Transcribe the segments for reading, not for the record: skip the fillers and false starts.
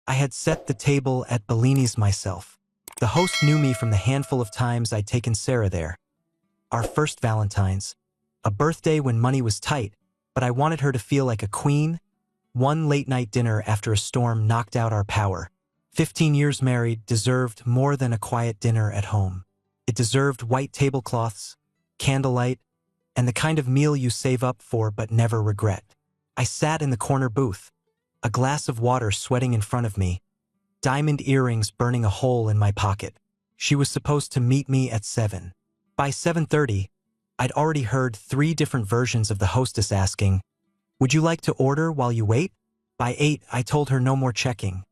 I had set the table at Bellini's myself. The host knew me from the handful of times I'd taken Sarah there. Our first Valentine's, a birthday when money was tight, but I wanted her to feel like a queen. One late-night dinner after a storm knocked out our power. 15 years married deserved more than a quiet dinner at home. It deserved white tablecloths, candlelight, and the kind of meal you save up for but never regret. I sat in the corner booth, a glass of water sweating in front of me, diamond earrings burning a hole in my pocket. She was supposed to meet me at 7. By 7:30, I'd already heard 3 different versions of the hostess asking, "Would you like to order while you wait?" By 8, I told her no more checking.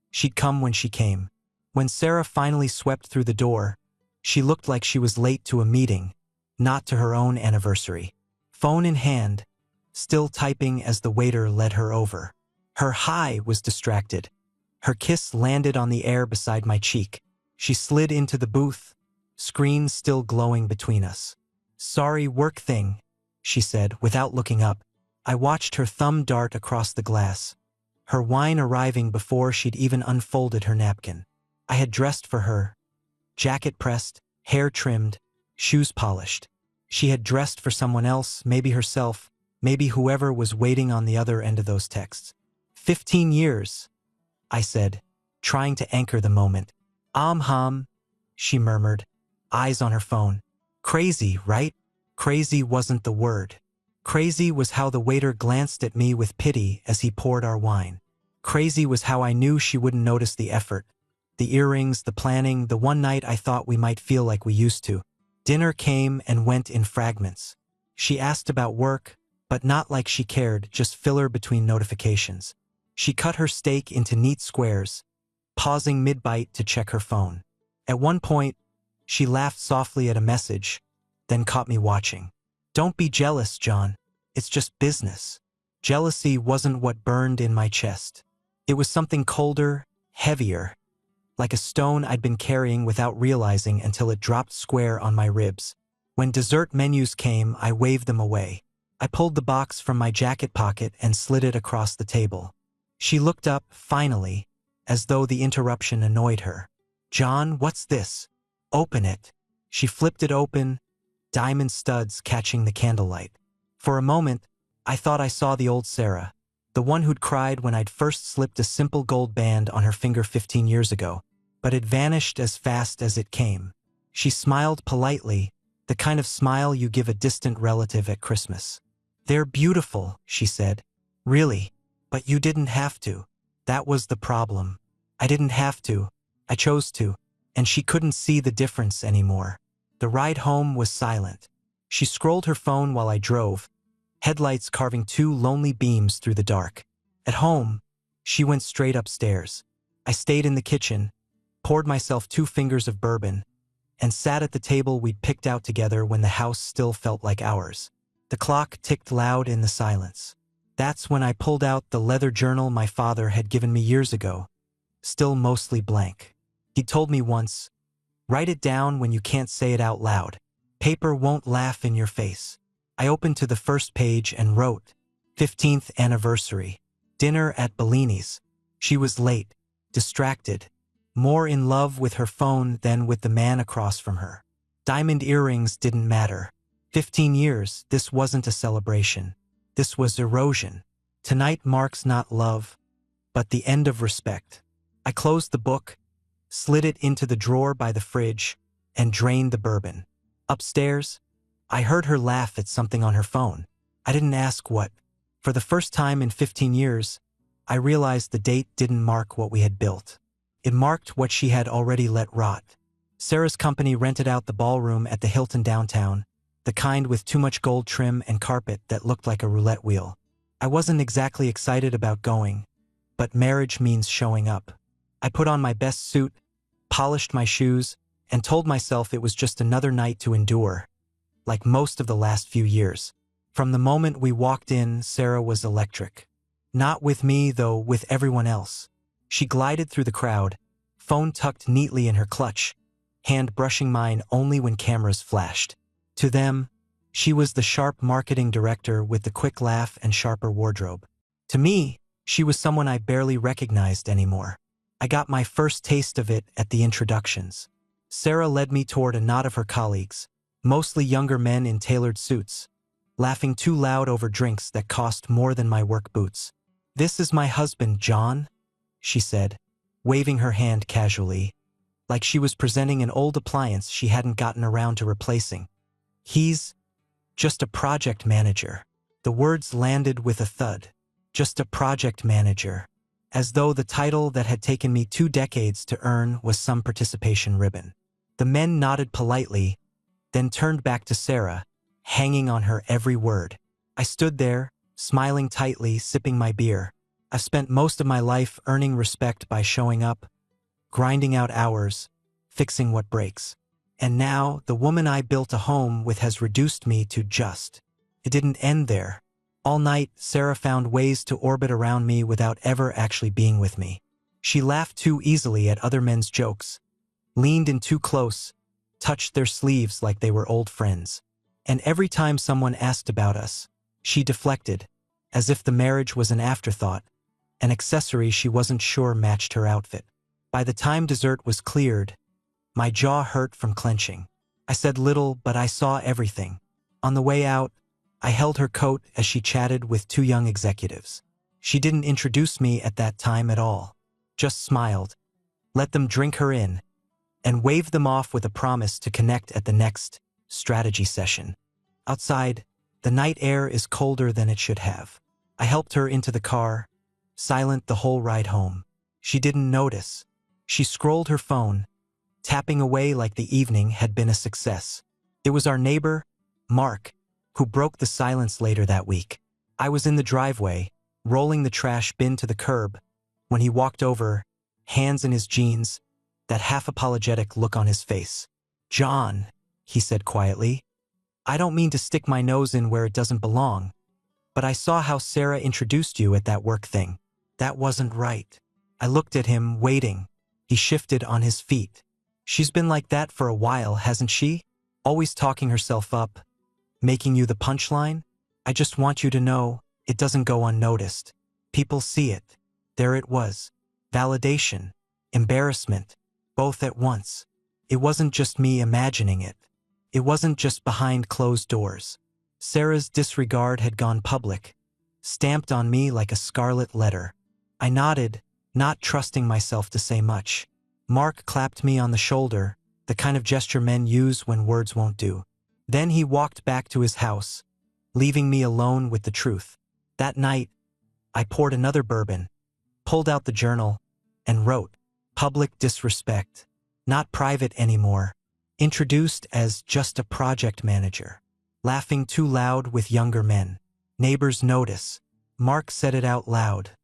She'd come when she came. When Sarah finally swept through the door, she looked like she was late to a meeting, not to her own anniversary. Phone in hand, still typing as the waiter led her over. Her hi was distracted. Her kiss landed on the air beside my cheek. She slid into the booth, screen still glowing between us. "Sorry, work thing," she said without looking up. I watched her thumb dart across the glass, her wine arriving before she'd even unfolded her napkin. I had dressed for her, jacket pressed, hair trimmed, shoes polished. She had dressed for someone else, maybe herself, maybe whoever was waiting on the other end of those texts. 15 years, I said, trying to anchor the moment. She murmured, eyes on her phone. Crazy, right? Crazy wasn't the word. Crazy was how the waiter glanced at me with pity as he poured our wine. Crazy was how I knew she wouldn't notice the effort, the earrings, the planning, the one night I thought we might feel like we used to. Dinner came and went in fragments. She asked about work, but not like she cared, just filler between notifications. She cut her steak into neat squares, pausing mid-bite to check her phone. At one point, she laughed softly at a message, then caught me watching. "Don't be jealous, John. It's just business." Jealousy wasn't what burned in my chest. It was something colder, heavier, like a stone I'd been carrying without realizing until it dropped square on my ribs. When dessert menus came, I waved them away. I pulled the box from my jacket pocket and slid it across the table. She looked up, finally, as though the interruption annoyed her. "John, what's this?" "Open it." She flipped it open, diamond studs catching the candlelight. For a moment, I thought I saw the old Sarah, the one who'd cried when I'd first slipped a simple gold band on her finger 15 years ago, but it vanished as fast as it came. She smiled politely, the kind of smile you give a distant relative at Christmas. "They're beautiful," she said. "Really, but you didn't have to." That was the problem. I didn't have to. I chose to, and she couldn't see the difference anymore. The ride home was silent. She scrolled her phone while I drove, headlights carving 2 lonely beams through the dark. At home, she went straight upstairs. I stayed in the kitchen, poured myself 2 fingers of bourbon, and sat at the table we'd picked out together when the house still felt like ours. The clock ticked loud in the silence. That's when I pulled out the leather journal my father had given me years ago, still mostly blank. He told me once, "Write it down when you can't say it out loud. Paper won't laugh in your face." I opened to the first page and wrote, 15th anniversary, dinner at Bellini's. She was late, distracted, more in love with her phone than with the man across from her. Diamond earrings didn't matter. 15 years, this wasn't a celebration. This was erosion. Tonight marks not love, but the end of respect. I closed the book, slid it into the drawer by the fridge, and drained the bourbon. Upstairs, I heard her laugh at something on her phone. I didn't ask what. For the first time in 15 years, I realized the date didn't mark what we had built. It marked what she had already let rot. Sarah's company rented out the ballroom at the Hilton downtown, the kind with too much gold trim and carpet that looked like a roulette wheel. I wasn't exactly excited about going, but marriage means showing up. I put on my best suit, polished my shoes, and told myself it was just another night to endure, like most of the last few years. From the moment we walked in, Sarah was electric. Not with me, though, with everyone else. She glided through the crowd, phone tucked neatly in her clutch, hand brushing mine only when cameras flashed. To them, she was the sharp marketing director with the quick laugh and sharper wardrobe. To me, she was someone I barely recognized anymore. I got my first taste of it at the introductions. Sarah led me toward a knot of her colleagues, mostly younger men in tailored suits, laughing too loud over drinks that cost more than my work boots. "This is my husband, John," she said, waving her hand casually, like she was presenting an old appliance she hadn't gotten around to replacing. "He's just a project manager." The words landed with a thud. Just a project manager. As though the title that had taken me 2 decades to earn was some participation ribbon. The men nodded politely, then turned back to Sarah, hanging on her every word. I stood there, smiling tightly, sipping my beer. I've spent most of my life earning respect by showing up, grinding out hours, fixing what breaks. And now, the woman I built a home with has reduced me to just. It didn't end there. All night, Sarah found ways to orbit around me without ever actually being with me. She laughed too easily at other men's jokes, leaned in too close, touched their sleeves like they were old friends. And every time someone asked about us, she deflected, as if the marriage was an afterthought, an accessory she wasn't sure matched her outfit. By the time dessert was cleared, my jaw hurt from clenching. I said little, but I saw everything. On the way out, I held her coat as she chatted with 2 young executives. She didn't introduce me at that time at all, just smiled, let them drink her in, and waved them off with a promise to connect at the next strategy session. Outside, the night air is colder than it should have. I helped her into the car, silent the whole ride home. She didn't notice. She scrolled her phone, tapping away like the evening had been a success. It was our neighbor, Mark, who broke the silence later that week. I was in the driveway, rolling the trash bin to the curb, when he walked over, hands in his jeans, that half-apologetic look on his face. "John," he said quietly, "I don't mean to stick my nose in where it doesn't belong, but I saw how Sarah introduced you at that work thing. That wasn't right." I looked at him, waiting. He shifted on his feet. "She's been like that for a while, hasn't she? Always talking herself up, making you the punchline? I just want you to know, it doesn't go unnoticed. People see it." There it was. Validation, embarrassment, both at once. It wasn't just me imagining it. It wasn't just behind closed doors. Sarah's disregard had gone public, stamped on me like a scarlet letter. I nodded, not trusting myself to say much. Mark clapped me on the shoulder, the kind of gesture men use when words won't do. Then he walked back to his house, leaving me alone with the truth. That night, I poured another bourbon, pulled out the journal, and wrote, "Public disrespect. Not private anymore. Introduced as just a project manager. Laughing too loud with younger men. Neighbors notice." Mark said it out loud.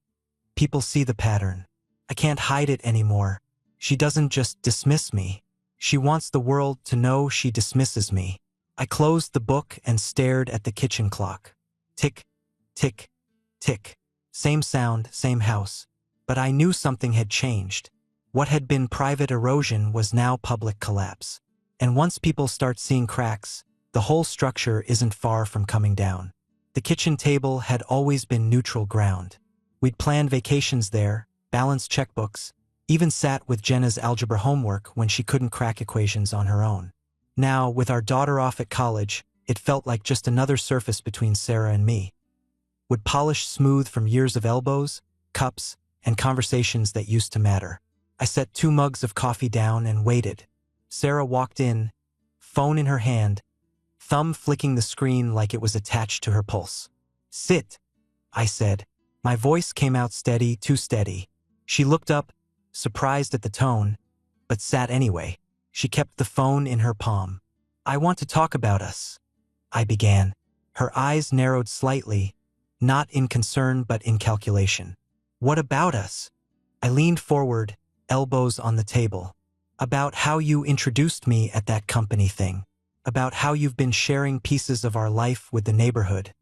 "People see the pattern. I can't hide it anymore. She doesn't just dismiss me. She wants the world to know she dismisses me." I closed the book and stared at the kitchen clock. Tick, tick, tick. Same sound, same house. But I knew something had changed. What had been private erosion was now public collapse. And once people start seeing cracks, the whole structure isn't far from coming down. The kitchen table had always been neutral ground. We'd planned vacations there, balanced checkbooks, even sat with Jenna's algebra homework when she couldn't crack equations on her own. Now, with our daughter off at college, it felt like just another surface between Sarah and me. Would polish smooth from years of elbows, cups, and conversations that used to matter. I set 2 mugs of coffee down and waited. Sarah walked in, phone in her hand, thumb flicking the screen like it was attached to her pulse. "Sit," I said. My voice came out steady, too steady. She looked up, surprised at the tone, but sat anyway. She kept the phone in her palm. "I want to talk about us," I began. Her eyes narrowed slightly, not in concern but in calculation. "What about us?" I leaned forward, elbows on the table. "About how you introduced me at that company thing. About how you've been sharing pieces of our life with the neighborhood,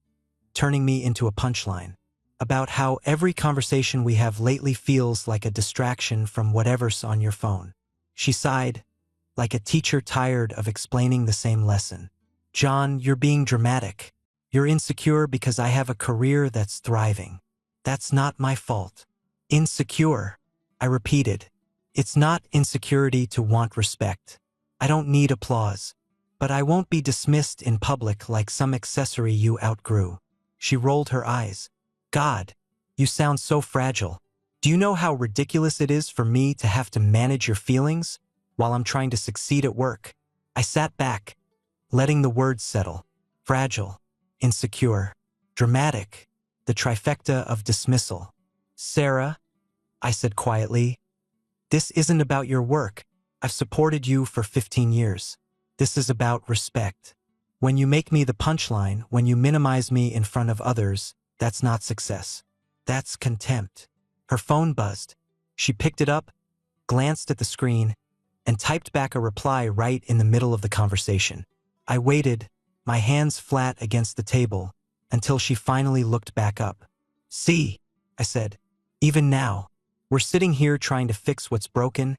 turning me into a punchline. About how every conversation we have lately feels like a distraction from whatever's on your phone." She sighed, like a teacher tired of explaining the same lesson. "John, you're being dramatic. You're insecure because I have a career that's thriving. That's not my fault." "Insecure?" I repeated. It's not insecurity to want respect. I don't need applause. But I won't be dismissed in public like some accessory you outgrew. She rolled her eyes. God, you sound so fragile. Do you know how ridiculous it is for me to have to manage your feelings while I'm trying to succeed at work? I sat back, letting the words settle. Fragile, insecure, dramatic, the trifecta of dismissal. Sarah, I said quietly, this isn't about your work. I've supported you for 15 years. This is about respect. When you make me the punchline, when you minimize me in front of others, that's not success. That's contempt. Her phone buzzed. She picked it up, glanced at the screen, and typed back a reply right in the middle of the conversation. I waited, my hands flat against the table, until she finally looked back up. See, I said, even now, we're sitting here trying to fix what's broken,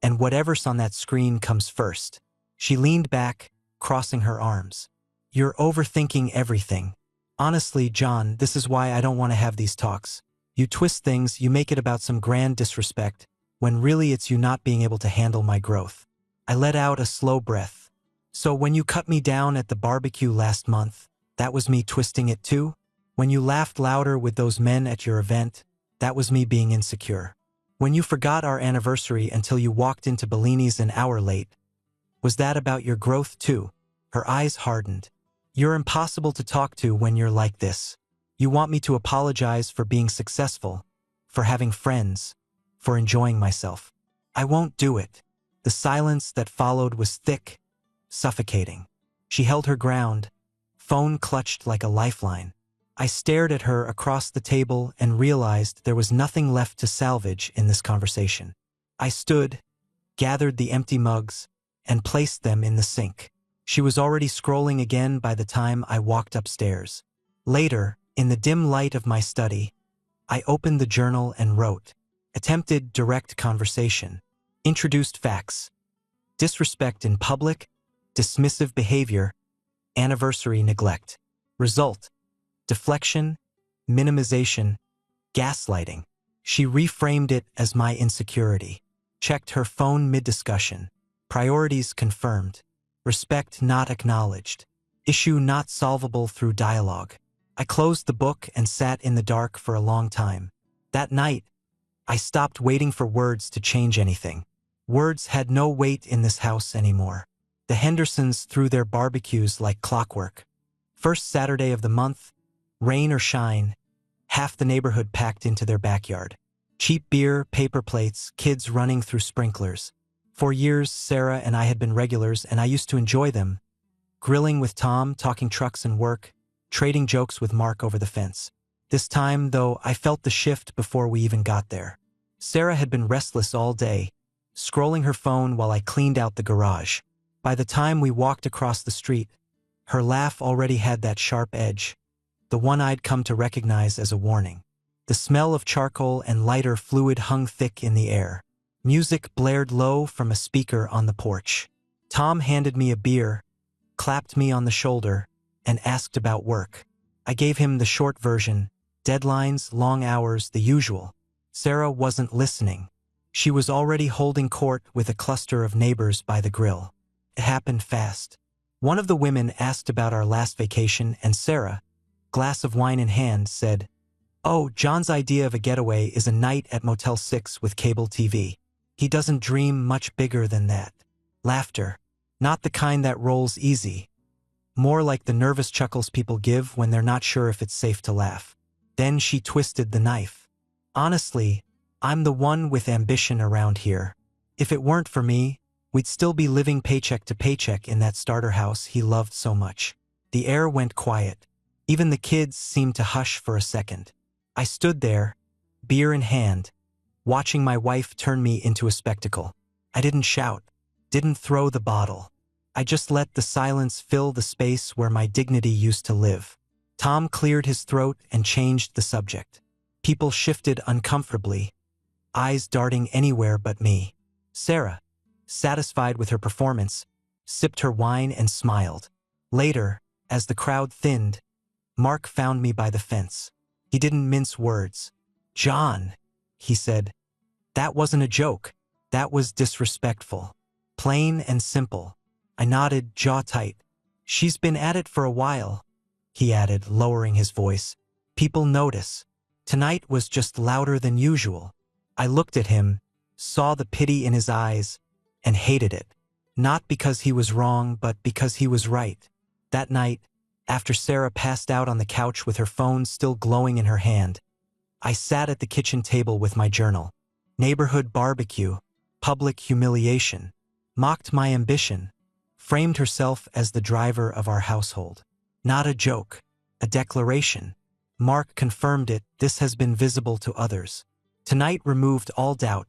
and whatever's on that screen comes first. She leaned back, crossing her arms. You're overthinking everything. Honestly, John, this is why I don't want to have these talks. You twist things, you make it about some grand disrespect, when really it's you not being able to handle my growth. I let out a slow breath. So when you cut me down at the barbecue last month, that was me twisting it too? When you laughed louder with those men at your event, that was me being insecure. When you forgot our anniversary until you walked into Bellini's an hour late, was that about your growth too? Her eyes hardened. You're impossible to talk to when you're like this. You want me to apologize for being successful, for having friends, for enjoying myself. I won't do it. The silence that followed was thick, suffocating. She held her ground, phone clutched like a lifeline. I stared at her across the table and realized there was nothing left to salvage in this conversation. I stood, gathered the empty mugs, and placed them in the sink. She was already scrolling again by the time I walked upstairs. Later, in the dim light of my study, I opened the journal and wrote, attempted direct conversation, introduced facts, disrespect in public, dismissive behavior, anniversary neglect. Result, deflection, minimization, gaslighting. She reframed it as my insecurity. Checked her phone mid-discussion. Priorities confirmed. Respect not acknowledged. Issue not solvable through dialogue. I closed the book and sat in the dark for a long time. That night, I stopped waiting for words to change anything. Words had no weight in this house anymore. The Hendersons threw their barbecues like clockwork. First Saturday of the month, rain or shine, half the neighborhood packed into their backyard. Cheap beer, paper plates, kids running through sprinklers. For years, Sarah and I had been regulars, and I used to enjoy them. Grilling with Tom, talking trucks and work, trading jokes with Mark over the fence. This time, though, I felt the shift before we even got there. Sarah had been restless all day, scrolling her phone while I cleaned out the garage. By the time we walked across the street, her laugh already had that sharp edge, the one I'd come to recognize as a warning. The smell of charcoal and lighter fluid hung thick in the air. Music blared low from a speaker on the porch. Tom handed me a beer, clapped me on the shoulder, and asked about work. I gave him the short version, deadlines, long hours, the usual. Sarah wasn't listening. She was already holding court with a cluster of neighbors by the grill. It happened fast. One of the women asked about our last vacation, and Sarah, glass of wine in hand, said, "Oh, John's idea of a getaway is a night at Motel 6 with cable TV. He doesn't dream much bigger than that." Laughter. Not the kind that rolls easy. More like the nervous chuckles people give when they're not sure if it's safe to laugh. Then she twisted the knife. Honestly, I'm the one with ambition around here. If it weren't for me, we'd still be living paycheck to paycheck in that starter house he loved so much. The air went quiet. Even the kids seemed to hush for a second. I stood there, beer in hand, watching my wife turn me into a spectacle. I didn't shout, didn't throw the bottle. I just let the silence fill the space where my dignity used to live. Tom cleared his throat and changed the subject. People shifted uncomfortably, eyes darting anywhere but me. Sarah, satisfied with her performance, sipped her wine and smiled. Later, as the crowd thinned, Mark found me by the fence. He didn't mince words. "John," he said, That wasn't a joke. That was disrespectful. Plain and simple. I nodded, jaw tight. She's been at it for a while, he added, lowering his voice. People notice. Tonight was just louder than usual. I looked at him, saw the pity in his eyes, and hated it. Not because he was wrong, but because he was right. That night, after Sarah passed out on the couch with her phone still glowing in her hand, I sat at the kitchen table with my journal. Neighborhood barbecue, public humiliation, mocked my ambition, framed herself as the driver of our household. Not a joke, a declaration. Mark confirmed it. This has been visible to others. Tonight removed all doubt.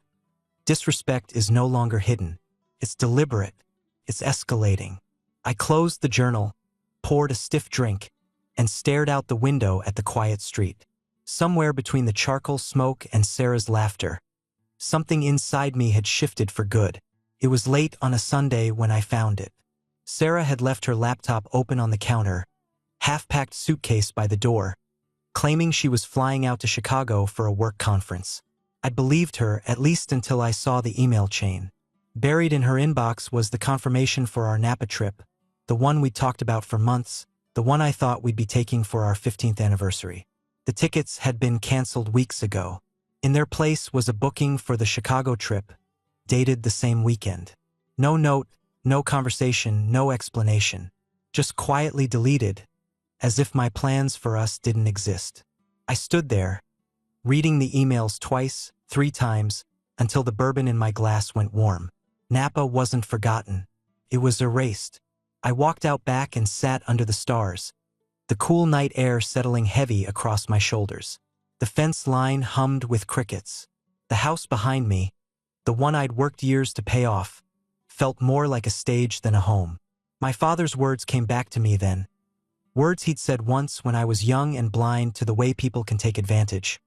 Disrespect is no longer hidden. It's deliberate. It's escalating. I closed the journal, poured a stiff drink, and stared out the window at the quiet street. Somewhere between the charcoal smoke and Sarah's laughter, something inside me had shifted for good. It was late on a Sunday when I found it. Sarah had left her laptop open on the counter, half-packed suitcase by the door, claiming she was flying out to Chicago for a work conference. I believed her, at least until I saw the email chain. Buried in her inbox was the confirmation for our Napa trip, the one we talked about for months, the one I thought we'd be taking for our 15th anniversary. The tickets had been canceled weeks ago. In their place was a booking for the Chicago trip, dated the same weekend. No note, no conversation, no explanation. Just quietly deleted, as if my plans for us didn't exist. I stood there, reading the emails twice, 3 times, until the bourbon in my glass went warm. Napa wasn't forgotten. It was erased. I walked out back and sat under the stars, the cool night air settling heavy across my shoulders. The fence line hummed with crickets. The house behind me, the one I'd worked years to pay off, felt more like a stage than a home. My father's words came back to me then. Words he'd said once when I was young and blind to the way people can take advantage.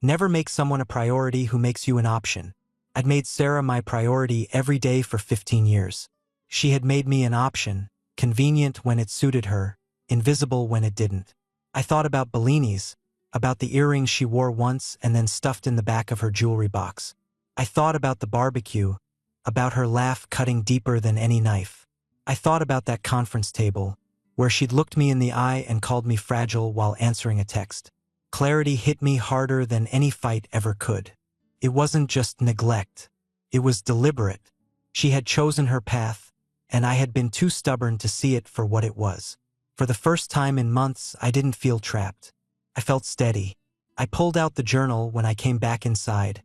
Never make someone a priority who makes you an option. I'd made Sarah my priority every day for 15 years. She had made me an option, convenient when it suited her, invisible when it didn't. I thought about Bellini's, about the earrings she wore once and then stuffed in the back of her jewelry box. I thought about the barbecue, about her laugh cutting deeper than any knife. I thought about that conference table, where she'd looked me in the eye and called me fragile while answering a text. Clarity hit me harder than any fight ever could. It wasn't just neglect. It was deliberate. She had chosen her path, and I had been too stubborn to see it for what it was. For the first time in months, I didn't feel trapped. I felt steady. I pulled out the journal when I came back inside,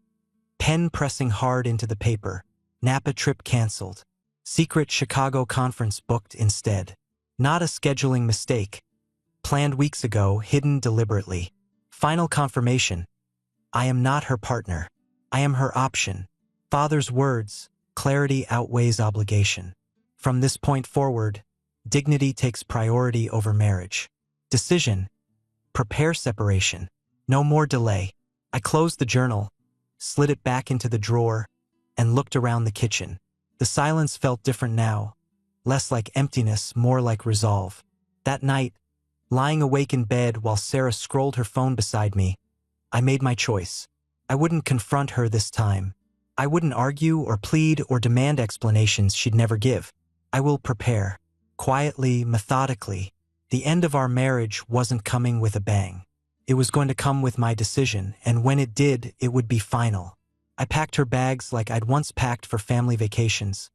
pen pressing hard into the paper. Napa trip canceled. Secret Chicago conference booked instead. Not a scheduling mistake. Planned weeks ago, hidden deliberately. Final confirmation. I am not her partner. I am her option. Father's words, clarity outweighs obligation. From this point forward, dignity takes priority over marriage. Decision. Prepare separation. No more delay. I closed the journal, slid it back into the drawer, and looked around the kitchen. The silence felt different now. Less like emptiness, more like resolve. That night, lying awake in bed while Sarah scrolled her phone beside me, I made my choice. I wouldn't confront her this time. I wouldn't argue or plead or demand explanations she'd never give. I will prepare. Quietly, methodically. The end of our marriage wasn't coming with a bang. It was going to come with my decision, and when it did, it would be final. I packed her bags like I'd once packed for family vacations.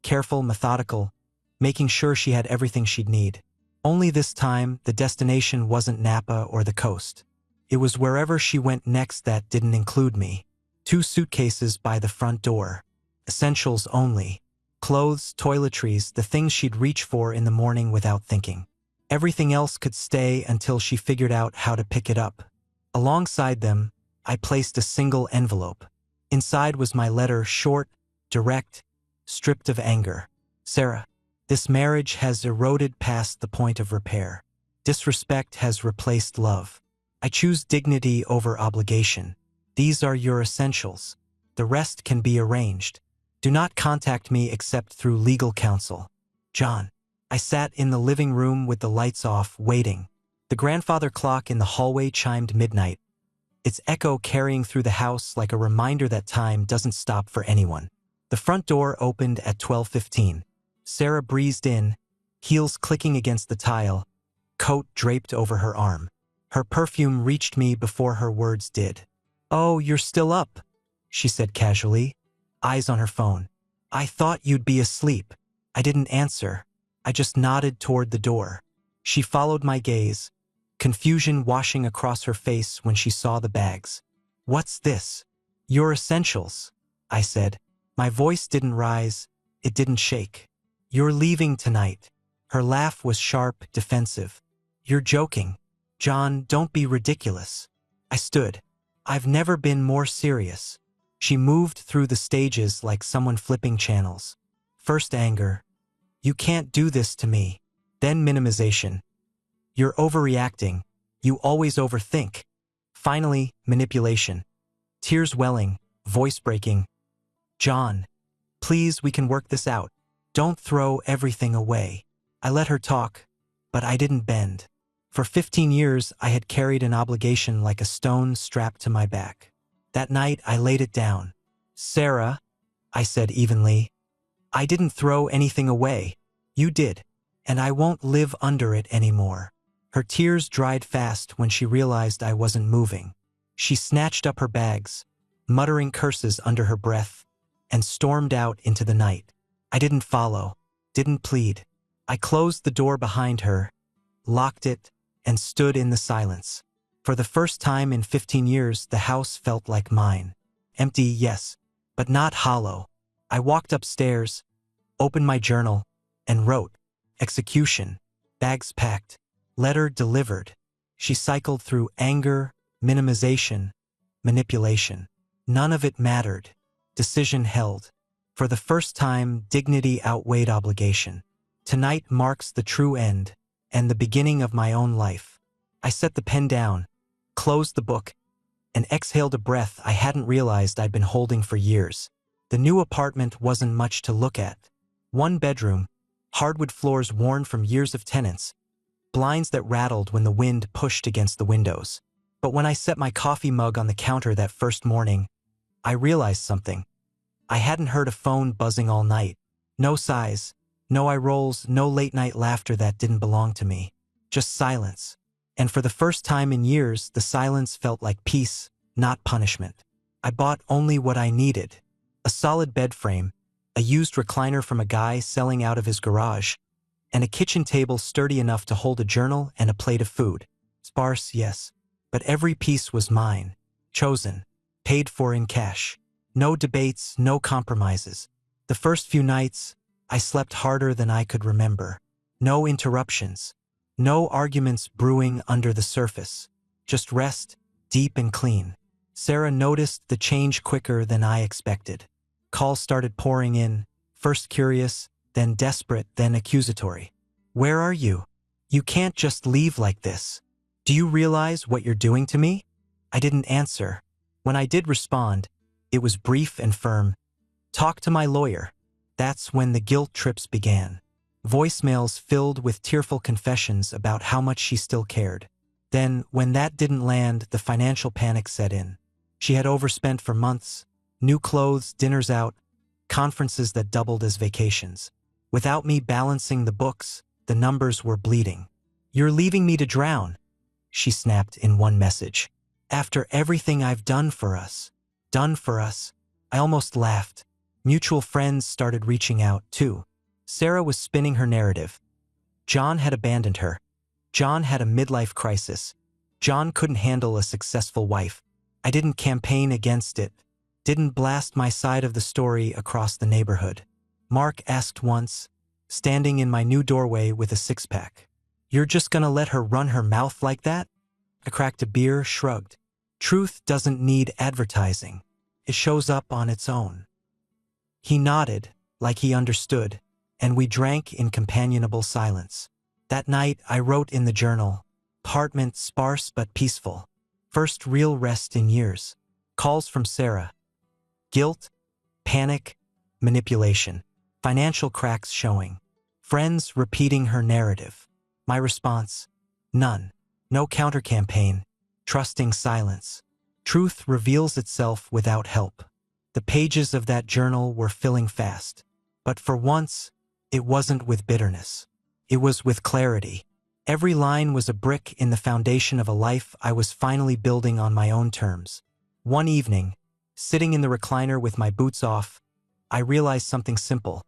Careful, methodical, making sure she had everything she'd need. Only this time, the destination wasn't Napa or the coast. It was wherever she went next that didn't include me. 2 suitcases by the front door. Essentials only. Clothes, toiletries, the things she'd reach for in the morning without thinking. Everything else could stay until she figured out how to pick it up. Alongside them, I placed a single envelope. Inside was my letter, short, direct, stripped of anger. Sarah, this marriage has eroded past the point of repair. Disrespect has replaced love. I choose dignity over obligation. These are your essentials. The rest can be arranged. Do not contact me except through legal counsel. John. I sat in the living room with the lights off, waiting. The grandfather clock in the hallway chimed midnight. its echo carrying through the house like a reminder that time doesn't stop for anyone. The front door opened at 12:15. Sarah breezed in, heels clicking against the tile, coat draped over her arm. Her perfume reached me before her words did. "Oh, you're still up," she said casually, eyes on her phone. "I thought you'd be asleep." I didn't answer. I just nodded toward the door. She followed my gaze, confusion washing across her face when she saw the bags. "What's this?" "Your essentials," I said. My voice didn't rise, it didn't shake. "You're leaving tonight." Her laugh was sharp, defensive. "You're joking. John, don't be ridiculous." I stood. "I've never been more serious." She moved through the stages like someone flipping channels. First anger. "You can't do this to me." Then minimization. "You're overreacting. You always overthink." Finally, manipulation. Tears welling, voice breaking. "John, please, we can work this out. Don't throw everything away." I let her talk, but I didn't bend. For 15 years, I had carried an obligation like a stone strapped to my back. That night, I laid it down. "Sarah," I said evenly, "I didn't throw anything away. You did, and I won't live under it anymore." Her tears dried fast when she realized I wasn't moving. She snatched up her bags, muttering curses under her breath, and stormed out into the night. I didn't follow, didn't plead. I closed the door behind her, locked it, and stood in the silence. For the first time in 15 years, the house felt like mine. Empty, yes, but not hollow. I walked upstairs, opened my journal, and wrote, "Execution, bags packed, letter delivered." She cycled through anger, minimization, manipulation. None of it mattered. Decision held. For the first time, dignity outweighed obligation. Tonight marks the true end, and the beginning of my own life. I set the pen down, closed the book, and exhaled a breath I hadn't realized I'd been holding for years. The new apartment wasn't much to look at. One bedroom, hardwood floors worn from years of tenants, blinds that rattled when the wind pushed against the windows. But when I set my coffee mug on the counter that first morning, I realized something. I hadn't heard a phone buzzing all night. No sighs, no eye rolls, no late-night laughter that didn't belong to me. Just silence. And for the first time in years, the silence felt like peace, not punishment. I bought only what I needed. A solid bed frame, a used recliner from a guy selling out of his garage, and a kitchen table sturdy enough to hold a journal and a plate of food. Sparse, yes, but every piece was mine. Chosen. Paid for in cash. No debates, no compromises. The first few nights, I slept harder than I could remember. No interruptions. No arguments brewing under the surface. Just rest, deep and clean. Sarah noticed the change quicker than I expected. Calls started pouring in, first curious, then desperate, then accusatory. "Where are you? You can't just leave like this. Do you realize what you're doing to me?" I didn't answer. When I did respond, it was brief and firm. "Talk to my lawyer." That's when the guilt trips began. Voicemails filled with tearful confessions about how much she still cared. Then, when that didn't land, the financial panic set in. She had overspent for months. New clothes, dinners out, conferences that doubled as vacations. Without me balancing the books, the numbers were bleeding. "You're leaving me to drown," she snapped in one message. "After everything I've done for us." Done for us. I almost laughed. Mutual friends started reaching out, too. Sarah was spinning her narrative. John had abandoned her. John had a midlife crisis. John couldn't handle a successful wife. I didn't campaign against it. Didn't blast my side of the story across the neighborhood. Mark asked once, standing in my new doorway with a six-pack. "You're just gonna let her run her mouth like that?" I cracked a beer, shrugged. Truth doesn't need advertising. It shows up on its own. He nodded, like he understood, and we drank in companionable silence. That night, I wrote in the journal, "Apartment sparse but peaceful. First real rest in years." Calls from Sarah. Guilt, panic, manipulation. Financial cracks showing. Friends repeating her narrative. My response, none. No counter-campaign. Trusting silence. Truth reveals itself without help. The pages of that journal were filling fast. But for once, it wasn't with bitterness. It was with clarity. Every line was a brick in the foundation of a life I was finally building on my own terms. One evening, sitting in the recliner with my boots off, I realized something simple.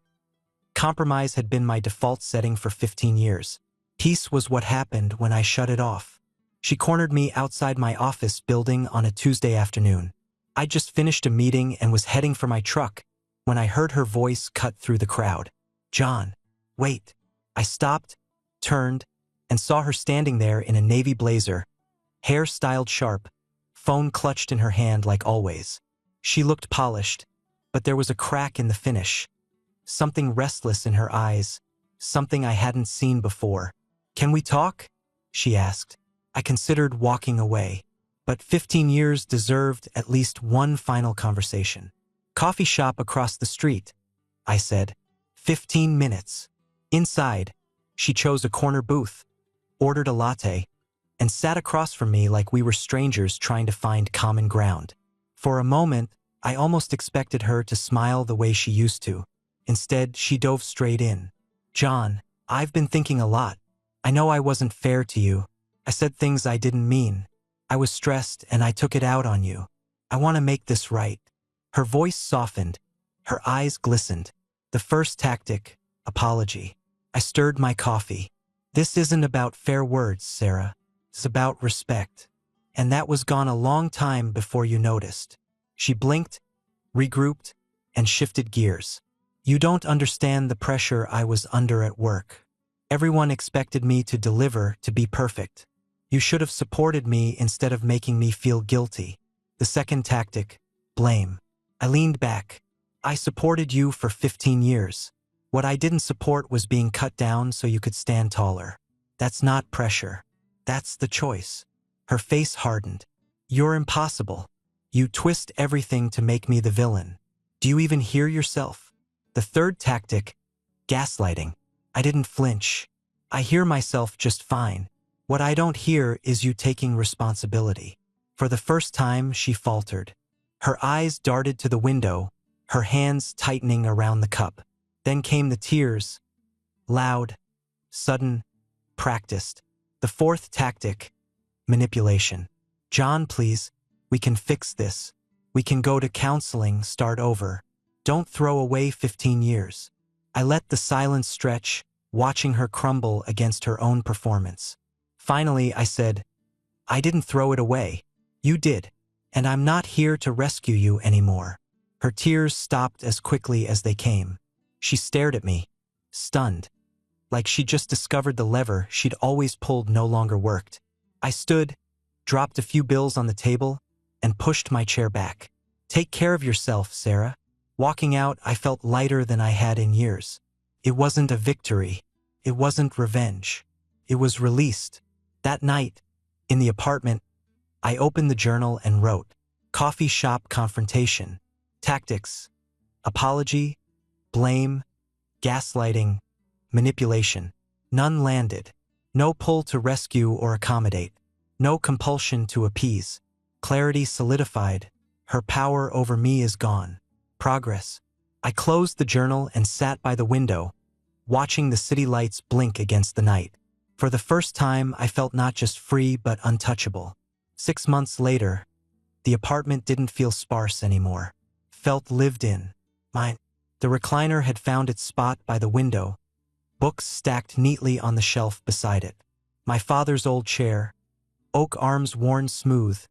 Compromise had been my default setting for 15 years. Peace was what happened when I shut it off. She cornered me outside my office building on a Tuesday afternoon. I'd just finished a meeting and was heading for my truck when I heard her voice cut through the crowd. "John, wait." I stopped, turned, and saw her standing there in a navy blazer, hair styled sharp, phone clutched in her hand like always. She looked polished, but there was a crack in the finish. Something restless in her eyes, something I hadn't seen before. "Can we talk?" she asked. I considered walking away, but 15 years deserved at least one final conversation. "Coffee shop across the street," I said. 15 minutes. Inside, she chose a corner booth, ordered a latte, and sat across from me like we were strangers trying to find common ground. For a moment, I almost expected her to smile the way she used to. Instead, she dove straight in. "John, I've been thinking a lot. I know I wasn't fair to you. I said things I didn't mean. I was stressed and I took it out on you. I want to make this right." Her voice softened. Her eyes glistened. The first tactic, apology. I stirred my coffee. "This isn't about fair words, Sarah. It's about respect. And that was gone a long time before you noticed." She blinked, regrouped, and shifted gears. "You don't understand the pressure I was under at work. Everyone expected me to deliver, to be perfect. You should have supported me instead of making me feel guilty." The second tactic, blame. I leaned back. "I supported you for 15 years. What I didn't support was being cut down so you could stand taller. That's not pressure. That's the choice." Her face hardened. "You're impossible. You twist everything to make me the villain. Do you even hear yourself?" The third tactic, gaslighting. I didn't flinch. "I hear myself just fine. What I don't hear is you taking responsibility." For the first time, she faltered. Her eyes darted to the window, her hands tightening around the cup. Then came the tears. Loud, sudden, practiced. The fourth tactic, manipulation. "John, please, we can fix this. We can go to counseling, start over. Don't throw away 15 years. I let the silence stretch, watching her crumble against her own performance. Finally, I said, "I didn't throw it away. You did. And I'm not here to rescue you anymore." Her tears stopped as quickly as they came. She stared at me, stunned, like she just discovered the lever she'd always pulled no longer worked. I stood, dropped a few bills on the table, and pushed my chair back. "Take care of yourself, Sarah." Walking out, I felt lighter than I had in years. It wasn't a victory. It wasn't revenge. It was released. That night, in the apartment, I opened the journal and wrote, "Coffee shop confrontation. Tactics. Apology. Blame. Gaslighting. Manipulation." None landed. No pull to rescue or accommodate. No compulsion to appease. Clarity solidified. Her power over me is gone. Progress. I closed the journal and sat by the window, watching the city lights blink against the night. For the first time, I felt not just free but untouchable. 6 months later, the apartment didn't feel sparse anymore. Felt lived in. Mine. The recliner had found its spot by the window, books stacked neatly on the shelf beside it. My father's old chair, oak arms worn smooth,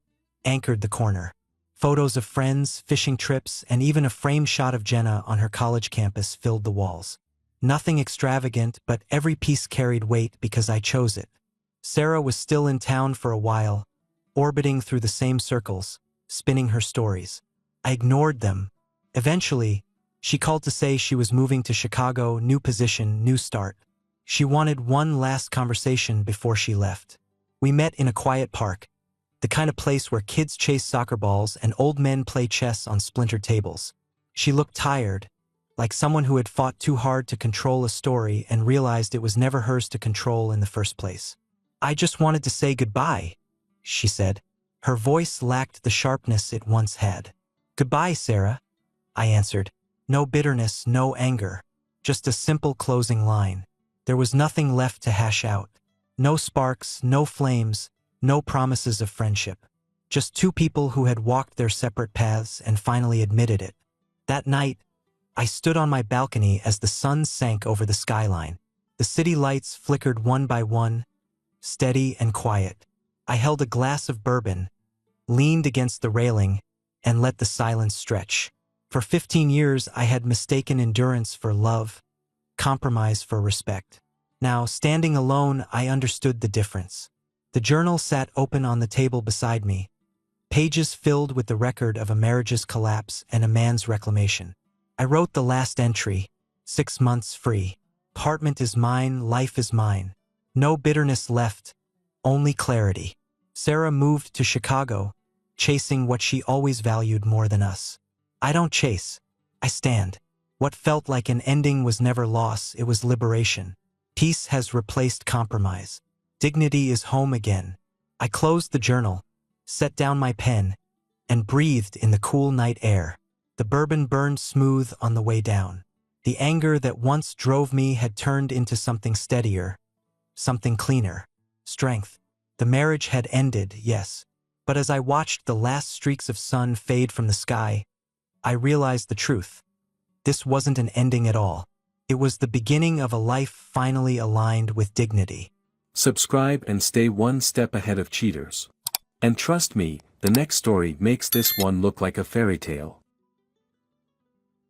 anchored the corner. Photos of friends, fishing trips, and even a framed shot of Jenna on her college campus filled the walls. Nothing extravagant, but every piece carried weight because I chose it. Sarah was still in town for a while, orbiting through the same circles, spinning her stories. I ignored them. Eventually, she called to say she was moving to Chicago, new position, new start. She wanted one last conversation before she left. We met in a quiet park, the kind of place where kids chase soccer balls and old men play chess on splintered tables. She looked tired, like someone who had fought too hard to control a story and realized it was never hers to control in the first place. "I just wanted to say goodbye," she said. Her voice lacked the sharpness it once had. "Goodbye, Sarah," I answered. No bitterness, no anger. Just a simple closing line. There was nothing left to hash out. No sparks, no flames, no promises of friendship. Just two people who had walked their separate paths and finally admitted it. That night, I stood on my balcony as the sun sank over the skyline. The city lights flickered one by one, steady and quiet. I held a glass of bourbon, leaned against the railing, and let the silence stretch. For 15 years, I had mistaken endurance for love, compromise for respect. Now, standing alone, I understood the difference. The journal sat open on the table beside me, pages filled with the record of a marriage's collapse and a man's reclamation. I wrote the last entry, 6 months free. Apartment is mine, life is mine. No bitterness left, only clarity. Sarah moved to Chicago, chasing what she always valued more than us. I don't chase, I stand. What felt like an ending was never loss, it was liberation. Peace has replaced compromise. Dignity is home again. I closed the journal, set down my pen, and breathed in the cool night air. The bourbon burned smooth on the way down. The anger that once drove me had turned into something steadier, something cleaner. Strength. The marriage had ended, yes. But as I watched the last streaks of sun fade from the sky, I realized the truth. This wasn't an ending at all. It was the beginning of a life finally aligned with dignity. Subscribe and stay one step ahead of cheaters. And trust me, the next story makes this one look like a fairy tale.